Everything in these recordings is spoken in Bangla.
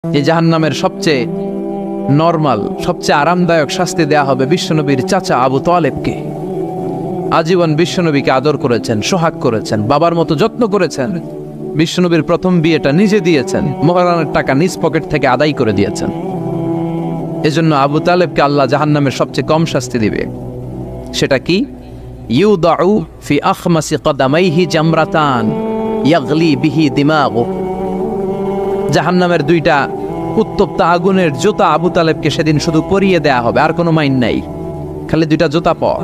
যে জাহান্নামের সবচেয়ে নরমাল সবচেয়ে আরামদায়ক শাস্তি দেয়া হবে বিশ্বনবীর চাচা আবু তালেবকে। আজীবন বিশ্বনবীকে আদর করেছেন, সোহাগ করেছেন, বাবার মতো যত্ন করেছেন। বিশ্বনবীর প্রথম বিয়েটা নিজে দিয়েছেন, মহারানের টাকা নিজ পকেট থেকে আদায় করে দিয়েছেন। এজন্য আবু তালেবকে আল্লাহ জাহান্নামের সবচেয়ে কম শাস্তি দিবে। সেটা কি? ইউদাউ ফি আখমাসি কদামাইহি জামরাতান ইয়াগলি বিহি দিমাগু। জাহান্নামের দুইটা উত্তপ্ত আগুনের জুতা আবু তালেবকে সেদিন শুধু পরিয়ে দেয়া হবে, আর কোনো মাইন নাই, খালি দুইটা জুতা পর।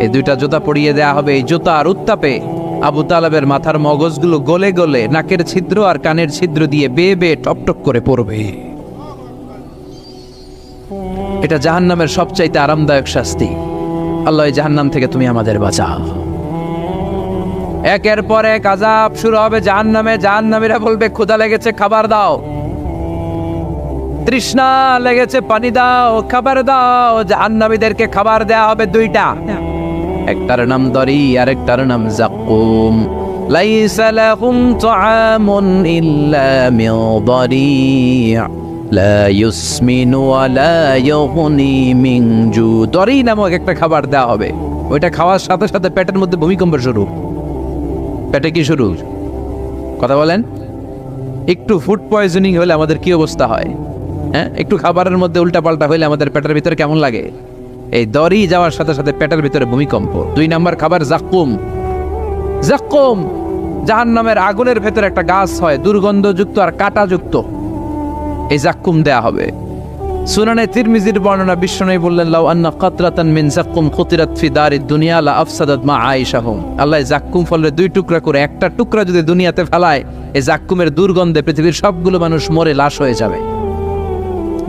এই দুইটা জুতা পরিয়ে দেয়া হবে। এই জুতার উত্তাপে আবু তালেবের মাথার মগজগুলো গলে গলে নাকের ছিদ্র আর কানের ছিদ্র দিয়ে বেয়ে বেয়ে টপটপ করে পড়বে। এটা জাহান্নামের সবচাইতে আরামদায়ক শাস্তি। আল্লাহ এই জাহান্নাম থেকে তুমি আমাদের বাঁচাও। একের পর এক আযাব শুরু হবে জাহান্নামে। জাহান্নামীরা বলবে, ক্ষুধা লেগেছে, খাবার দাও। তৃষ্ণা লেগেছে, পানি দাও, খাবার দাও। জাহান্নামীদেরকে খাবার দেয়া হবে দুইটা, একটার নাম দরি আর একটার নাম যাক্কুম। লাইসা লাহুম তুআমুন ইল্লা মিন দরি' লা ইউসমিনু ওয়া লা ইউগনি মিন জু। দরি নামক একটা খাবার দেয়া হবে। ওইটা খাওয়ার সাথে সাথে পেটের মধ্যে ভূমিকম্প শুরু। পেটে কি শুরু? কথা বলেন। একটু ফুড পয়জনিং হলে আমাদের কি অবস্থা হয়? হ্যাঁ, একটু খাবারের মধ্যে উল্টাপাল্টা হইলে আমাদের পেটের ভিতরে কেমন লাগে? এই দড়ি যাওয়ার সাথে সাথে পেটের ভিতরে ভূমিকম্প। 2 নাম্বার খাবার যাক্কুম। যাক্কুম জাহান্নামের আগুনের ভেতরে একটা গাছ হয়, দুর্গন্ধযুক্ত আর কাঁটাযুক্ত। এই যাক্কুম দেয়া হবে। সুনানে তিরমিজির বর্ণনা, বিশ্বনবী বললেন, লাউ আন্না কাতরাতান মিন যাক্কুম খুতিরাত ফি দারিদ দুনিয়া লা আফসাদাত মা আয়েশাহুম। আল্লাহ যাক্কুম ফলের 2 টুকরা করে একটা টুকরা যদি দুনিয়াতে ফেলায়, এই যাক্কুমের দুর্গন্ধে পৃথিবীর সবগুলো মানুষ মরে লাশ হয়ে যাবে,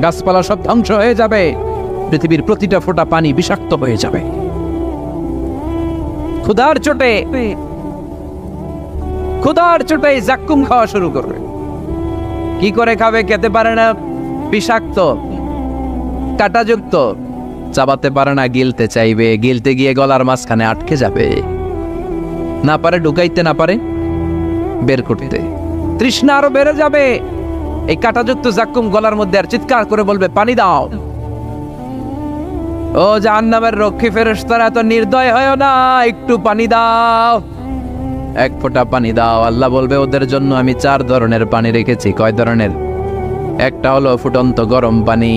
গাছপালা সব ধ্বংস হয়ে যাবে, পৃথিবীর প্রতিটা ফোঁটা পানি বিষাক্ত হয়ে যাবে। ক্ষুধার চোটে যাক্কুম খাওয়া শুরু করবে। কি করে খাবে? খেতে পারে না, বিষাক্ত, কাঁটাযুক্ত, চাবাতে পারে না, গিলতে চাইবে, গিলতে গিয়ে গলার মাঝখানে আটকে যাবে, না পারে ঢুকাইতে, না পারে বের করতে। তৃষ্ণা আরো বেড়ে যাবে। এই কাঁটাযুক্ত যাক্কুম গলার মধ্যে আর চিৎকার করে বলবে, পানি দাও। ও জাহান্নামের রক্ষী ফেরেশতারা, এত নির্দয় হয় না, একটু পানি দাও, এক ফোঁটা পানি দাও। আল্লাহ বলবে, ওদের জন্য আমি 4 ধরনের পানি রেখেছি। কয় ধরনের? একটা হলো ফুটন্ত গরম পানি,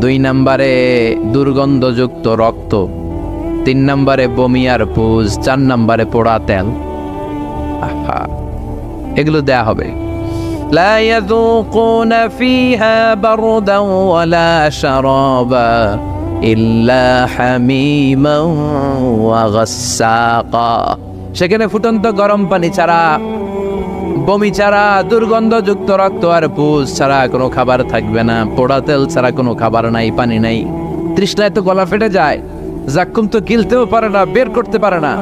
2 নম্বরে দুর্গন্ধযুক্ত রক্ত, 3 নম্বরে বমি আর পুজ, 4 নম্বরে পোড়া তেল। আহা, এগুলো দেয়া হবে। লা ইয়াযুকুনা ফিহা বারদান ওয়ালা শারাবা ইল্লা হামিমান ওয়া গাসসাকা। সেখানে ফুটন্ত গরম পানি ছাড়া, বমি ছাড়া, দুর্গন্ধযুক্ত রক্ত আর পুজ ছাড়া কোনো খাবার থাকবে না। পোড়া তেল ছাড়া কোনো খাবার নাই, পানি নাই। তৃষ্ণায় তো গলা ফেটে যায়। যাক্কুম তো গিলতেও পারে না, বের করতে পারে না।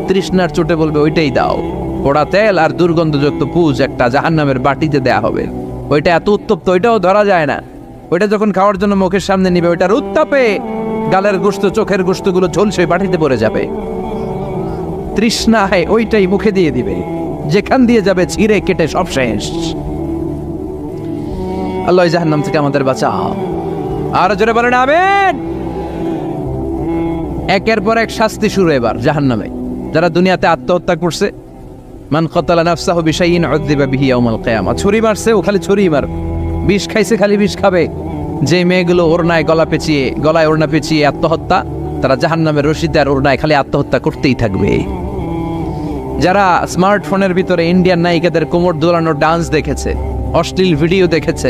তৃষ্ণার চোটে বলবে, ওইটাই দাও। পোড়া তেল আর দুর্গন্ধযুক্ত পুজ একটা জাহান্নামের বাটিতে দেয়া হবে। ওইটা এত উত্তপ্ত, ওইটাও ধরা যায় না। ওইটা যখন খাওয়ার জন্য মুখের সামনে নিবে, ওইটার উত্তাপে গালের গোশত, চোখের গোশতগুলো ঝলসে বাটিতে পড়ে যাবে। তৃষ্ণায় ওইটাই মুখে দিয়ে দিবে, যেখান দিয়ে যাবে ছিঁড়ে কেটে সব শেষ। আল্লাহ জাহান্নাম থেকে আমাদের বাঁচাও। আর জোরে বলেন আমিন। একের পর এক শাস্তি শুরু এবার জাহান্নামে। যারা দুনিয়াতে আত্মহত্যা করছে, মান কাতালা নাফসাহু বিশাইইন উযযিবা বিহি ইয়াউমাল কিয়ামা। ছুরি মারছে, ও খালি ছুরি মার। বিষ খাইছে, খালি বিষ খাবে। যে মেয়েগুলো ওড়নায় গলায় ওড়না পেঁচিয়ে আত্মহত্যা, তারা জাহান্নামের রশিতে আর ওড়নায় খালি আত্মহত্যা করতেই থাকবে। যারা স্মার্টফোনের ভিতরে ইন্ডিয়ান নায়িকাদের কোমর দোলানোর ডান্স দেখেছে, অশ্লীল ভিডিও দেখেছে,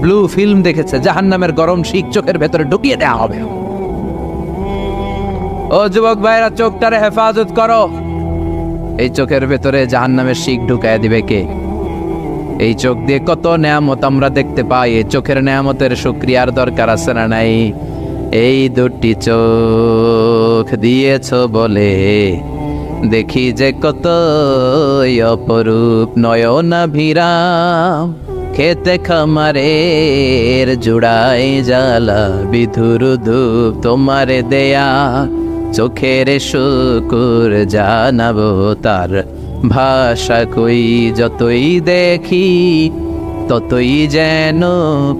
ব্লু ফিল্ম দেখেছে, জাহান্নামের গরম শিক চোখের ভেতরে ঢুকিয়ে দেওয়া হবে। ও যুবক ভাইরা, চোখটারে হেফাজত করো। এই চোখের ভেতরে জাহান্নামের শিক ঢুকায় দিবে কে? এই চোখ দিয়ে কত নেয়ামত আমরা দেখতে পাই। এই চোখের নেয়ামতের শুকরিয়ার দরকার আছে না নাই? এই 2টি চোখ দিয়েছ বলে দেখি যে কত অপরূপ নয়নাভিরাম। খেতে খামারের জুড়াই জ্বালা বিধুর ধূপ তোমারে দেয়া। চোখের শুকুর জানাবো তার ভাষা কই। যতই দেখি ততই যেন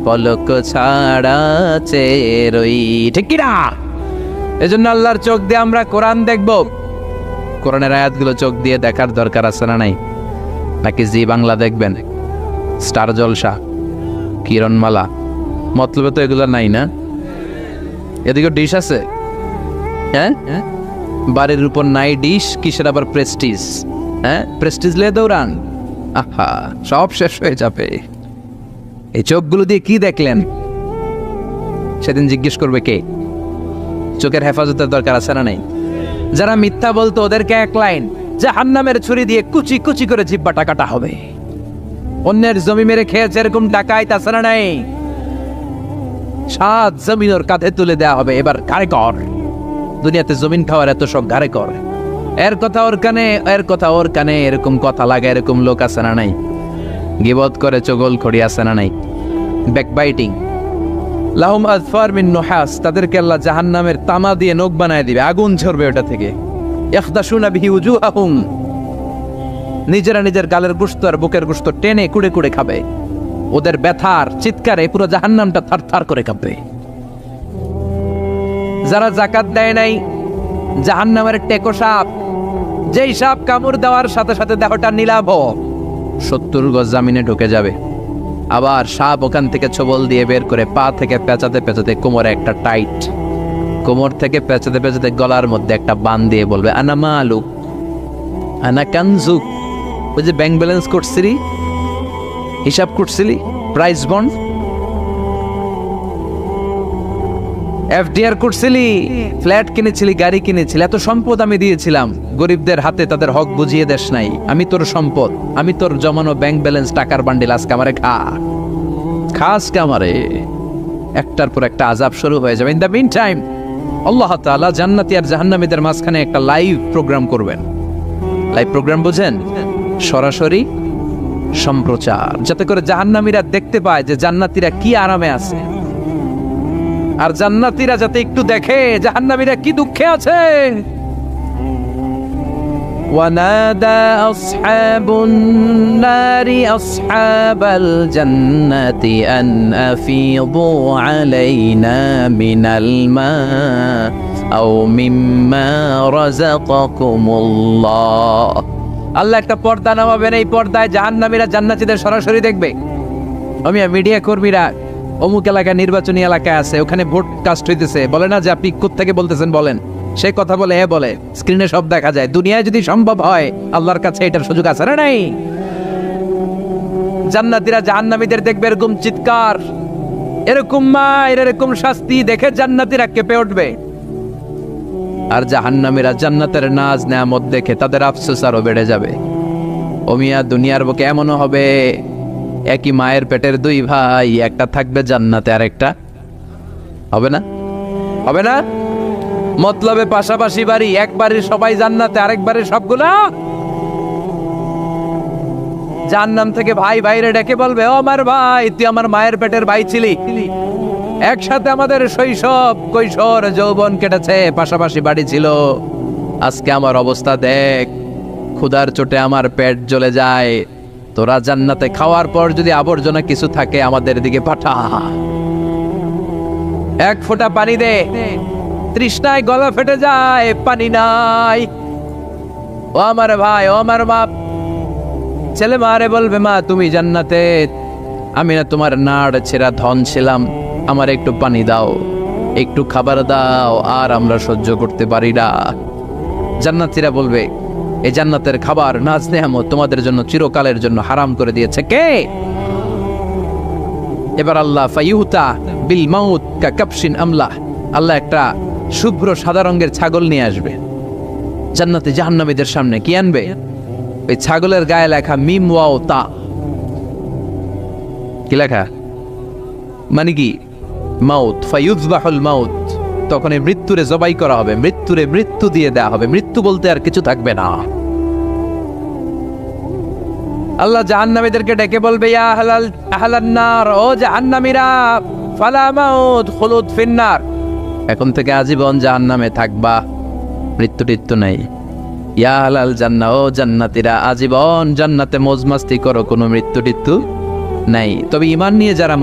পলক ছাড়া চেরই। ঠিক কিনা? এজন্য আল্লাহর চোখ দিয়ে আমরা কোরআন দেখব। কোরআনের আয়াতগুলো চোখ দিয়ে দেখার দরকার আছে না নাই? নাকি জি বাংলা দেখবেন, স্টার জলসা, কিরণমালা, মতলবে তো এগুলো নাই না? এদিকে ডিশ আছে, হ্যাঁ? বাড়ির উপর নাই ডিশ, কিসের আবার প্রেস্টিজ? হ্যাঁ, প্রেস্টিজ লে দৌড়ান, আহা সব শেষ হয়ে যাবে। এই চোখগুলো দিয়ে কি দেখলেন সেদিন জিজ্ঞেস করবে কে? চোখের হেফাজতের দরকার আছে না নাই? যারা মিথ্যা বলতো ওদেরকে এক লাইন, জাহান্নামের ছুরি দিয়ে কুচি কুচি করে জিব্বাটা কাটা হবে। অন্যের জমি মেরে খেয়েছে এরকম ডাকাইত আছে না নাই? সাত জমিন ওর কাঁধে তুলে দেওয়া হবে, এবার ঘাড়ে কর। দুনিয়াতে জমিন খাওয়ার এত শখ, ঘাড়ে কর। এর কথা ওর কানে, এর কথা ওর কানে, এরকম কথা লাগে এরকম লোক আছে না নাই? গিবত করে চগল খড়ি আছে না নাই? ব্যাকবাইটিং। লাহুম আযফার মিন নুহাস, তাদেরকে আল্লাহ জাহান্নামের তামা দিয়ে নখ বানায় দিবে, আগুন ঝরবে ওটা থেকে। ইখদাশুনা বিহি উজুহাহুম, নিজেরা নিজের গালের গোশত আর বুকের গোশত টেনে কুড়ে কুড়ে খাবে। ওদের ব্যথার চিৎকারে পুরো জাহান্নামটা থারথার করে কাঁপবে। যারা যাকাত দেয় নাই, জাহান্নামের টেকো সাপ, যেই সাপ কামড় দেওয়ার সাথে সাথে দেহটা নীলাভ 70 গজ জামিনে ঢুকে যাবে। আবার সাপ ওখান থেকে ছোবল দিয়ে বের করে পা থেকে পেঁচাতে পেঁচাতে কোমরে একটা টাইট, কোমর থেকে পেঁচাতে পেঁচাতে গলার মধ্যে একটা বান দিয়ে বলবে আনা মালুক আনা কানজুক। ওই যে ব্যাংক ব্যালেন্স করছিলি, হিসাব করছিলি, প্রাইস বন্ড, এফডিআর করছিলি, ফ্ল্যাট কিনেছিলি, গাড়ি কিনেছিলি, এত সম্পদ আমি দিয়েছিলাম, গরিবদের হাতে তাদের হক বুঝিয়ে দেশ নাই। আমি তোর সম্পদ, আমি তোর জমানো ব্যাংক ব্যালেন্স টাকার বান্ডিল, আজকে আমারে খা, খাস কামারে। একটার পর একটা আযাব শুরু হয়ে যাবে। ইন দ্য মিন টাইম আল্লাহ তাআলা জান্নাতি আর জাহান্নামীদের মাঝখানে একটা লাইভ প্রোগ্রাম করবেন। লাইভ প্রোগ্রাম বুঝেন? সরাসরি সম্প্রচার, যাতে করে জাহান্নামীরা দেখতে পায় যে জান্নাতীরা কি আরামে আছে, আর জান্নাতীরা যাতে একটু দেখে জাহান্নামীরা কি দুঃখে আছে। ওয়ানাদা আসহাবুন নারি আসহাবাল জান্নাতি আন আফিদু আলাইনা মিনাল মা আও মিম্মা রাযাকাকুমুল্লাহ। আল্লাহ একটা পর্দা নামাবেন, এই পর্দায় জাহান্নামীরা জান্নাতীদের সরাসরি দেখবে। আমি মিডিয়া কর্মীরা অমুক এলাকায় নির্বাচনী এলাকায় আছে, ওখানে ভোট কাস্ট হইতেছে, বলে না যে আপনি কোত্থেকে বলতেছেন বলেন, সেই কথা বলে বলে স্ক্রিনে সব দেখা যায়। দুনিয়ায় যদি সম্ভব হয়, আল্লাহর কাছে এটার সুযোগ আছে না নাই? জান্নাতীরা জাহান্নামীদের দেখবে এরকম চিৎকার, এরকম মায়ের, এরকম শাস্তি দেখে জান্নাতীরা কেঁপে উঠবে। আর জাহান্নামীরা জান্নাতের নাজ নেয়ামত দেখে তাদের আফসোস আরো বেড়ে যাবে। ও মিয়া, দুনিয়ার বুকে এমনও হবে একই মায়ের পেটের দুই ভাই, একটা থাকবে জান্নাতে আর একটা হবে না, হবে না? মতলবে পাশাপাশি বাড়ি, এক বাড়ির সবাই জান্নাতে, আরেক বাড়ির সবগুলা জাহান্নাম থেকে ভাই ভাইরে ডেকে বলবে, ও আমার ভাই, তুই আমার মায়ের পেটের ভাই ছিলি, একসাথে আমাদের শৈশব কৈশোর যৌবন কেটেছে, পাশাপাশি বাড়ি ছিল, আজকে আমার অবস্থা দেখ, ক্ষুধার চোটে আমার পেট জ্বলে যায়, তোরা জান্নাতে খাওয়ার পর যদি আবর্জনা কিছু থাকে আমাদের দিকে পাঠা, এক ফোঁটা পানি দে, তৃষ্ণায় গলা ফেটে যায়, পানি নাই। ও আমার ভাই, ও আমার বাপ, ছেলে মারে বলবে, মা তুমি জান্নাতে, আমি না তোমার নাড় ছেঁড়া ধন ছিলাম, আমার একটু পানি দাও, একটু খাবার দাও, আর আমরা সহ্য করতে পারি না। জান্নাতীরা বলবে, এই জান্নাতের খাবার নাজ নেয়ামত তোমাদের জন্য চিরকালের জন্য হারাম করে দিয়েছে কে? এবার আল্লাহ ফায়ুতা বিল মাউত কা কাবশিন আমলা, আল্লাহ একটা শুভ্র সাদা রঙের ছাগল নিয়ে আসবে জান্নাতে জাহান্নামীদের সামনে। কি আনবে? ওই ছাগলের গায়ে লেখা মিম ওয়াও তা। কি লেখা? মানে কি? মাউত, ফায়ুযবাহুল মাউত। তখন এই মৃত্যুরে জবাই করা হবে, মৃত্যুরে মৃত্যু দিয়ে দেয়া হবে, মৃত্যু বলতে আর কিছু থাকবে না। আল্লাহ জাহান্নামীদেরকে ডেকে বলবে, ইয়া আহলান নার, ও জাহান্নামীরা, ফালা মাউত খুলুদ ফিন্নার, এখন থেকে আজীবন জাহান্নামে থাকবা, মৃত্যু টিত্যু নাই। ইয়া আহলাল জান্নাহ, ও জান্নাতীরা, আজীবন জান্নাতে মজমাস্তি করো, কোনো মৃত্যু টিত্যু নাই। তবে ঈমান নিয়ে যারা